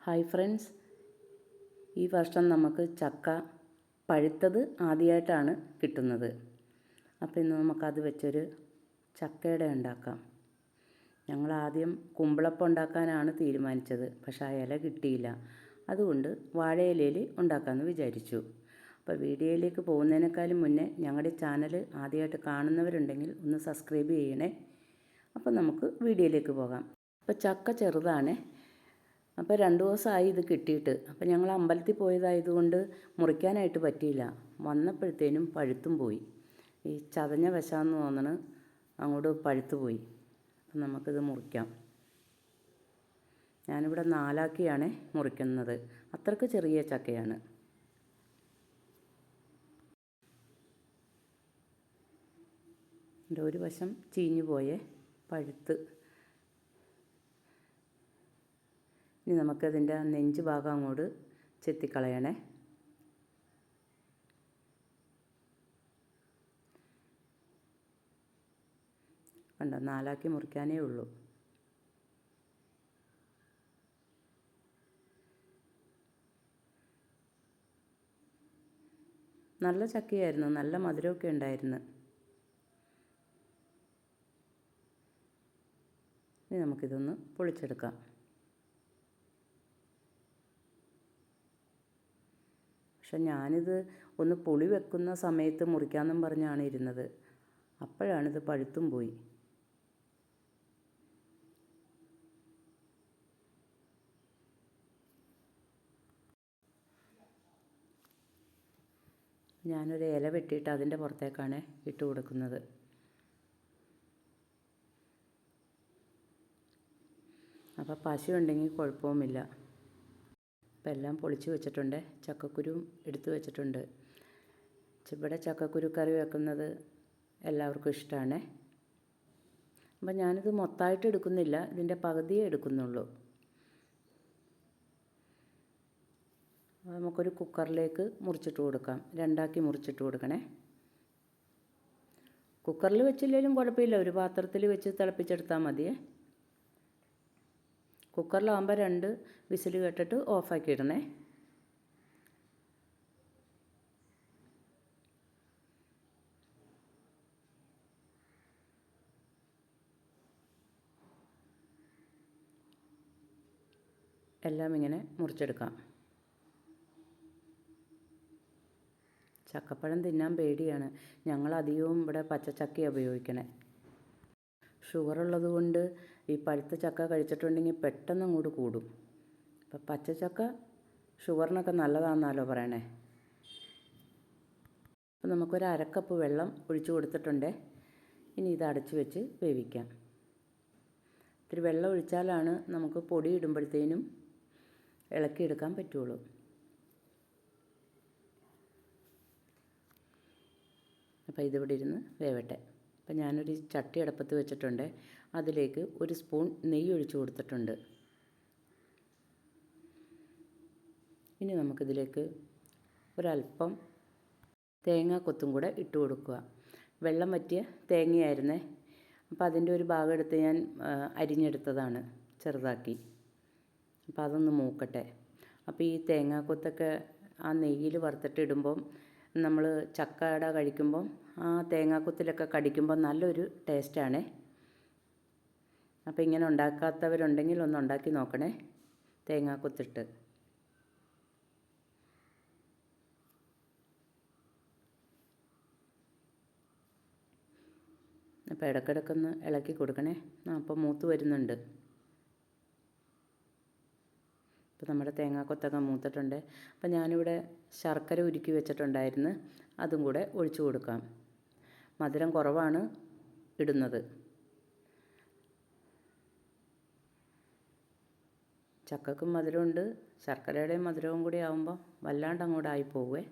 Hi friends, ഈ വർഷം നമുക്ക് ചക്ക പഴുത്തത് ആദ്യമായിട്ടാണ് കിട്ടുന്നത്. അപ്പോൾ ഇന്ന് നമുക്കത് വെച്ചൊരു ചക്കയുടെ ഉണ്ടാക്കാം. ഞങ്ങളാദ്യം കുമ്പിളപ്പം ഉണ്ടാക്കാനാണ് തീരുമാനിച്ചത്. പക്ഷേ ആ ഇല കിട്ടിയില്ല. അതുകൊണ്ട് വാഴയിലയിൽ ഉണ്ടാക്കാമെന്ന് വിചാരിച്ചു. അപ്പോൾ വീഡിയോയിലേക്ക് പോകുന്നതിനേക്കാളും മുന്നേ ഞങ്ങളുടെ ചാനൽ ആദ്യമായിട്ട് കാണുന്നവരുണ്ടെങ്കിൽ ഒന്ന് സബ്സ്ക്രൈബ് ചെയ്യണേ. അപ്പോൾ നമുക്ക് വീഡിയോയിലേക്ക് പോകാം. അപ്പോൾ ചക്ക ചെറുതാണ്. അപ്പോൾ 2 ദിവസമായി ഇത് കിട്ടിയിട്ട്. അപ്പോൾ ഞങ്ങൾ അമ്പലത്തിൽ പോയതായതുകൊണ്ട് മുറിക്കാനായിട്ട് പറ്റിയില്ല. വന്നപ്പോഴത്തേനും പഴുത്തും പോയി. ഈ ചതഞ്ഞ വശാന്ന് തോന്നണ് അങ്ങോട്ട് പഴുത്തു പോയി. അപ്പം നമുക്കിത് മുറിക്കാം. ഞാനിവിടെ 4ആക്കിയാണ് മുറിക്കുന്നത്. അത്രയ്ക്ക് ചെറിയ ചക്കയാണ്. എൻ്റെ ഒരു വശം ചീഞ്ഞു പോയേ, പഴുത്ത്. ഇനി നമുക്കതിൻ്റെ നെഞ്ച് ഭാഗം അങ്ങോട്ട് ചെത്തിക്കളയണേ. കണ്ടോ, 4ആക്കി മുറിക്കാനേ ഉള്ളൂ. നല്ല ചക്കയായിരുന്നു, നല്ല മധുരമൊക്കെ ഉണ്ടായിരുന്നു. ഇനി നമുക്കിതൊന്ന് പൊളിച്ചെടുക്കാം. പക്ഷെ ഞാനിത് ഒന്ന് പുളി വെക്കുന്ന സമയത്ത് മുറിക്കാമെന്നും പറഞ്ഞാണ് ഇരുന്നത്. അപ്പോഴാണിത് പഴുത്തും പോയി. ഞാനൊരു ഇല വെട്ടിയിട്ട് അതിൻ്റെ പുറത്തേക്കാണ് ഇട്ട് കൊടുക്കുന്നത്. അപ്പോൾ പശ ഉണ്ടെങ്കിൽ കുഴപ്പവുമില്ല. അപ്പം എല്ലാം പൊളിച്ച് വെച്ചിട്ടുണ്ട്. ചക്കക്കുരു എടുത്ത് വെച്ചിട്ടുണ്ട്. ഇവിടെ ചക്കക്കുരു കറി വെക്കുന്നത് എല്ലാവർക്കും ഇഷ്ടമാണ്. അപ്പം ഞാനിത് മൊത്തമായിട്ട് എടുക്കുന്നില്ല, ഇതിൻ്റെ പകുതിയേ എടുക്കുന്നുള്ളൂ. നമുക്കൊരു കുക്കറിലേക്ക് മുറിച്ചിട്ട് കൊടുക്കാം. 2ആക്കി മുറിച്ചിട്ട് കൊടുക്കണേ. കുക്കറിൽ വെച്ചില്ലെങ്കിലും കുഴപ്പമില്ല, ഒരു പാത്രത്തിൽ വെച്ച് തിളപ്പിച്ചെടുത്താൽ മതിയേ. കുക്കറിലാകുമ്പോൾ 2 വിസിൽ കേട്ടിട്ട് ഓഫാക്കി ഇടണേ. എല്ലാം ഇങ്ങനെ മുറിച്ചെടുക്കാം. ചക്കപ്പഴം തിന്നാൻ പേടിയാണ്. ഞങ്ങളധികവും ഇവിടെ പച്ചച്ചക്കയാണ് ഉപയോഗിക്കണേ. ഷുഗറുള്ളത് കൊണ്ട് ഈ പഴുത്ത ചക്ക കഴിച്ചിട്ടുണ്ടെങ്കിൽ പെട്ടെന്ന് അങ്ങോട്ട് കൂടും. അപ്പം പച്ചച്ചക്ക ഷുഗറിനൊക്കെ നല്ലതാണെന്നാലോ പറയണേ. അപ്പം നമുക്കൊരു 1/2 കപ്പ് വെള്ളം ഒഴിച്ചു കൊടുത്തിട്ടുണ്ട്. ഇനി ഇത് അടച്ച് വെച്ച് വേവിക്കാം. ഇത്തിരി വെള്ളം ഒഴിച്ചാലാണ് നമുക്ക് പൊടി ഇടുമ്പോഴത്തേനും ഇളക്കിയെടുക്കാൻ പറ്റുള്ളൂ. അപ്പോൾ ഇതിവിടെ ഇരുന്ന് വേവട്ടെ. അപ്പം ഞാനൊരു ചട്ടി അടപ്പത്ത് വെച്ചിട്ടുണ്ട്. അതിലേക്ക് 1 സ്പൂൺ നെയ്യ് ഒഴിച്ച് കൊടുത്തിട്ടുണ്ട്. ഇനി നമുക്കിതിലേക്ക് ഒരല്പം തേങ്ങാക്കൊത്തും കൂടെ ഇട്ട് കൊടുക്കുക. വെള്ളം വറ്റിയ തേങ്ങയായിരുന്നേ. അപ്പോൾ അതിൻ്റെ ഒരു ഭാഗം എടുത്ത് ഞാൻ അരിഞ്ഞെടുത്തതാണ് ചെറുതാക്കി. അപ്പോൾ അതൊന്ന് മൂക്കട്ടെ. അപ്പോൾ ഈ തേങ്ങാക്കൊത്തൊക്കെ ആ നെയ്യിൽ വറുത്തിട്ട് ഇടുമ്പം നമ്മൾ ചക്കട കഴിക്കുമ്പം ആ തേങ്ങാക്കൊത്തിലൊക്കെ കടിക്കുമ്പോൾ നല്ലൊരു ടേസ്റ്റാണ്. അപ്പോൾ ഇങ്ങനെ ഉണ്ടാക്കാത്തവരുണ്ടെങ്കിൽ ഒന്ന് ഉണ്ടാക്കി നോക്കണേ, തേങ്ങാക്കൊത്തിട്ട്. അപ്പോൾ ഇടയ്ക്കിടയ്ക്കൊന്ന് ഇളക്കി കൊടുക്കണേ. അപ്പോൾ മൂത്ത് വരുന്നുണ്ട്. ഇപ്പോൾ നമ്മുടെ തേങ്ങാക്കൊത്തൊക്കെ മൂത്തിട്ടുണ്ട്. അപ്പോൾ ഞാനിവിടെ ശർക്കര ഉരുക്കി വെച്ചിട്ടുണ്ടായിരുന്നു, അതും കൂടെ ഒഴിച്ചു കൊടുക്കാം. മധുരം കുറവാണ് ഇടുന്നത്. ചക്കക്കും മധുരമുണ്ട്, ശർക്കരയുടെയും മധുരവും കൂടി ആകുമ്പോൾ വല്ലാണ്ട് അങ്ങോട്ടായി പോവേ.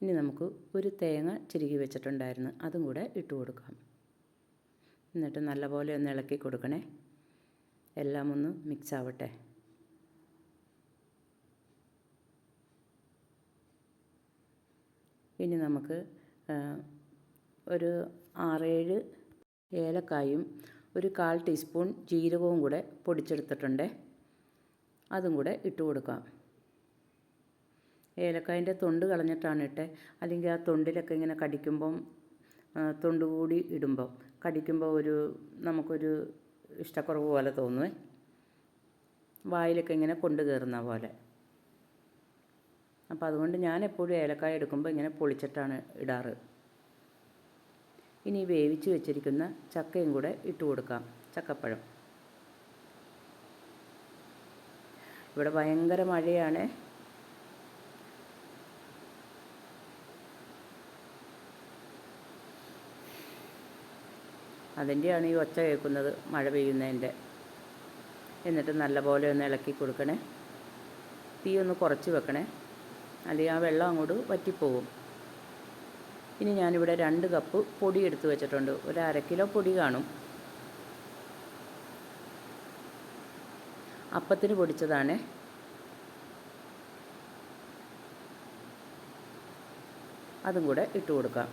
ഇനി നമുക്ക് ഒരു തേങ്ങ ചിരുകി വെച്ചിട്ടുണ്ടായിരുന്നു, അതും കൂടെ ഇട്ട് കൊടുക്കാം. എന്നിട്ട് നല്ലപോലെ ഒന്ന് ഇളക്കി കൊടുക്കണേ. എല്ലാം ഒന്ന് മിക്സ് ആവട്ടെ. ഇനി നമുക്ക് ഒരു 6-7 ഏലക്കായും ഒരു 1/4 ടീസ്പൂൺ ജീരകവും കൂടെ പൊടിച്ചെടുത്തിട്ടുണ്ട്. അതും കൂടെ ഇട്ട് കൊടുക്കാം. ഏലക്കായൻ്റെ തൊണ്ട് കളഞ്ഞിട്ടാണ് ഇട്ടത്. അല്ലെങ്കിൽ ആ തൊണ്ടിലൊക്കെ ഇങ്ങനെ കടിക്കുമ്പം തൊണ്ട് കൂടി ഇടുമ്പോൾ കടിക്കുമ്പോൾ നമുക്കൊരു ഇഷ്ടക്കുറവ് പോലെ തോന്നുമേ, വായിലൊക്കെ ഇങ്ങനെ കൊണ്ട് കയറുന്ന പോലെ. അപ്പോൾ അതുകൊണ്ട് ഞാൻ എപ്പോഴും ഏലക്കായ എടുക്കുമ്പോൾ ഇങ്ങനെ പൊളിച്ചിട്ടാണ് ഇടാറ്. ഇനി വേവിച്ച് വെച്ചിരിക്കുന്ന ചക്കയും കൂടെ ഇട്ട് കൊടുക്കാം. ചക്കപ്പഴം. ഇവിടെ ഭയങ്കര മഴയാണ്. അതിൻ്റെയാണ് ഈ ഒച്ച കേൾക്കുന്നത്, മഴ പെയ്യുന്നതിൻ്റെ. എന്നിട്ട് നല്ലപോലെ ഒന്ന് ഇളക്കി കൊടുക്കണേ. തീ ഒന്ന് കുറച്ച് വെക്കണേ, അല്ലെങ്കിൽ ആ വെള്ളം അങ്ങോട്ട് വറ്റിപ്പോകും. ഇനി ഞാനിവിടെ 2 കപ്പ് പൊടി എടുത്ത് വെച്ചിട്ടുണ്ട്. ഒരു 1/2 കിലോ പൊടി കാണും. അപ്പത്തിന് പൊടിച്ചതാണ്. അതും കൂടെ ഇട്ട് കൊടുക്കാം.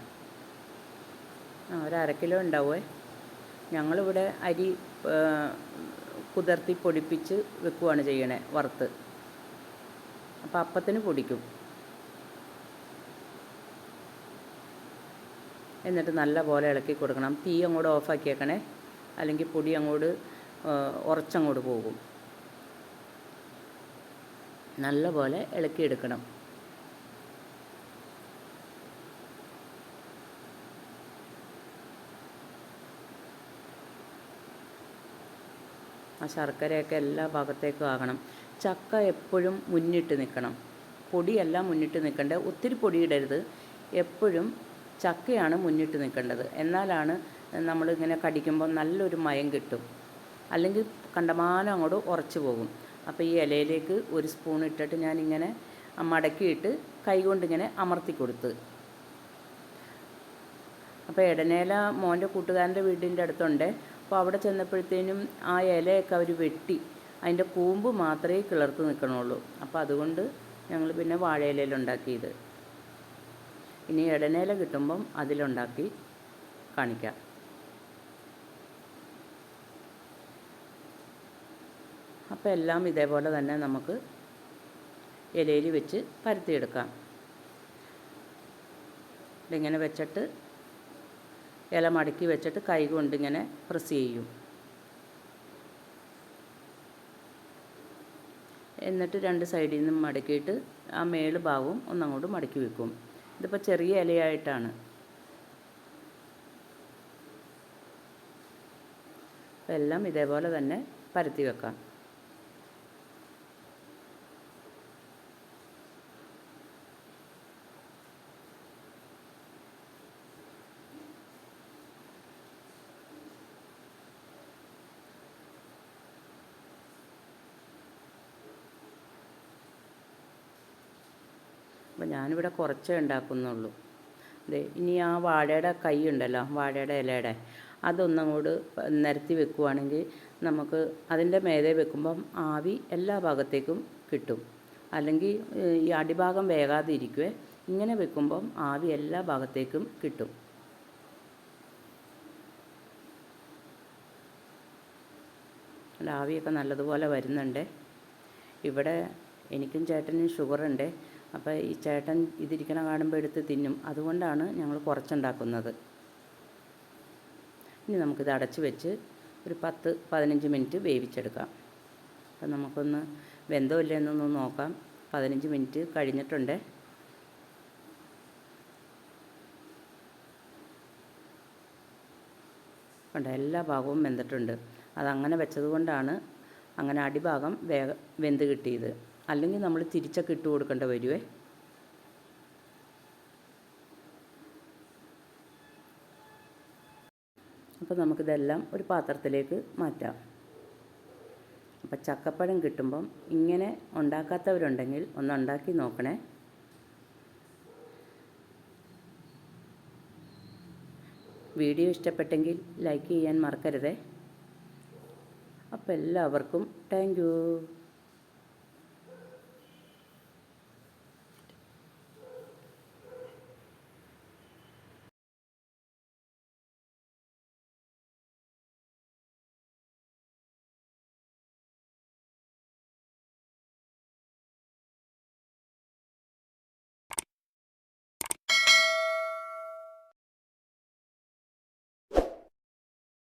ഒരു 1/2 കിലോ ഉണ്ടാവുമേ. ഞങ്ങളിവിടെ അരി കുതിർത്തി പൊടിപ്പിച്ച് വെക്കുകയാണ് ചെയ്യണേ, വറുത്ത്. അപ്പോൾ അപ്പത്തിന് പൊടിക്കും. എന്നിട്ട് നല്ല പോലെ ഇളക്കി കൊടുക്കണം. തീ അങ്ങോട്ട് ഓഫാക്കിയേക്കണേ, അല്ലെങ്കിൽ പൊടി അങ്ങോട്ട് ഉറച്ചങ്ങോട്ട് പോകും. നല്ല പോലെ ഇളക്കിയെടുക്കണം. ആ ശർക്കരയൊക്കെ എല്ലാ ഭാഗത്തേക്കും ആകണം. ചക്ക എപ്പോഴും മുന്നിട്ട് നിൽക്കണം. പൊടിയെല്ലാം മുന്നിട്ട് നിൽക്കേണ്ടത്. ഒത്തിരി പൊടിയിടരുത്. എപ്പോഴും ചക്കയാണ് മുന്നിട്ട് നിൽക്കേണ്ടത്. എന്നാലാണ് നമ്മളിങ്ങനെ കടിക്കുമ്പോൾ നല്ലൊരു മയം കിട്ടും. അല്ലെങ്കിൽ കണ്ടമാനം അങ്ങോട്ട് ഉറച്ചു പോകും. അപ്പോൾ ഈ ഇലയിലേക്ക് 1 സ്പൂൺ ഇട്ടിട്ട് ഞാനിങ്ങനെ മടക്കിയിട്ട് കൈകൊണ്ടിങ്ങനെ അമർത്തി കൊടുത്ത്. അപ്പോൾ ഇടനേല മോൻ്റെ കൂട്ടുകാരൻ്റെ വീടിൻ്റെ അടുത്തുണ്ട്. അപ്പോൾ അവിടെ ചെന്നപ്പോഴത്തേനും ആ ഇലയൊക്കെ അവർ വെട്ടി അതിൻ്റെ കൂമ്പ് മാത്രമേ കിളർത്ത് നിൽക്കണുള്ളൂ. അപ്പോൾ അതുകൊണ്ട് ഞങ്ങൾ പിന്നെ വാഴയിലയിലുണ്ടാക്കിയത്. ഇനി ഇടനേല കിട്ടുമ്പം അതിലുണ്ടാക്കി കാണിക്കാം. അപ്പോൾ എല്ലാം ഇതേപോലെ തന്നെ നമുക്ക് ഇലയിൽ വെച്ച് പരത്തിയെടുക്കാം. ഇതിങ്ങനെ വെച്ചിട്ട് ഇല മടക്കി വെച്ചിട്ട് കൈ കൊണ്ടിങ്ങനെ പ്രസ് ചെയ്യും. എന്നിട്ട് 2 സൈഡിൽ നിന്നും മടക്കിയിട്ട് ആ മേല് ഭാഗവും ഒന്നങ്ങോട്ട് മടക്കി വെക്കും. ഇതിപ്പോൾ ചെറിയ ഇലയായിട്ടാണ്. അപ്പോൾ എല്ലാം ഇതേപോലെ തന്നെ പരത്തി വെക്കാം. അപ്പോൾ ഞാനിവിടെ കുറച്ചേ ഉണ്ടാക്കുന്നുള്ളൂ. ഇനി ആ വാഴയുടെ കൈ ഉണ്ടല്ലോ, വാഴയുടെ ഇലയുടെ, അതൊന്നങ്ങോട്ട് നിരത്തി വെക്കുവാണെങ്കിൽ നമുക്ക് അതിൻ്റെ മേലെ വെക്കുമ്പം ആവി എല്ലാ ഭാഗത്തേക്കും കിട്ടും. അല്ലെങ്കിൽ ഈ അടിഭാഗം വേകാതെ ഇരിക്കുവേ. ഇങ്ങനെ വെക്കുമ്പം ആവി എല്ലാ ഭാഗത്തേക്കും കിട്ടും. ആവിയൊക്കെ നല്ലതുപോലെ വരുന്നുണ്ട്. ഇവിടെ എനിക്കും ചേട്ടനും ഷുഗറുണ്ട്. അപ്പോൾ ഈ ചേട്ടൻ ഇതിരിക്കണ കാണുമ്പോൾ എടുത്ത് തിന്നും. അതുകൊണ്ടാണ് ഞങ്ങൾ കുറച്ചുണ്ടാക്കുന്നത്. ഇനി നമുക്കിത് അടച്ച് വെച്ച് ഒരു 10-15 മിനിറ്റ് വേവിച്ചെടുക്കാം. അപ്പം നമുക്കൊന്ന് വെന്തോ ഇല്ലെന്നൊന്ന് നോക്കാം. 15 മിനിറ്റ് കഴിഞ്ഞിട്ടുണ്ട്. കണ്ടോ, എല്ലാ ഭാഗവും വെന്തിട്ടുണ്ട്. അതങ്ങനെ വെച്ചതുകൊണ്ടാണ് അങ്ങനെ അടിഭാഗം വെന്ത് കിട്ടിയത്. അല്ലെങ്കിൽ നമ്മൾ തിരിച്ചൊക്കെ ഇട്ട് കൊടുക്കേണ്ടി വരുവേ. അപ്പോൾ നമുക്കിതെല്ലാം ഒരു പാത്രത്തിലേക്ക് മാറ്റാം. അപ്പോൾ ചക്കപ്പഴം കിട്ടുമ്പം ഇങ്ങനെ ഉണ്ടാക്കാത്തവരുണ്ടെങ്കിൽ ഒന്ന് ഉണ്ടാക്കി നോക്കണേ. വീഡിയോ ഇഷ്ടപ്പെട്ടെങ്കിൽ ലൈക്ക് ചെയ്യാൻ മറക്കരുതേ. അപ്പോൾ എല്ലാവർക്കും താങ്ക് യു.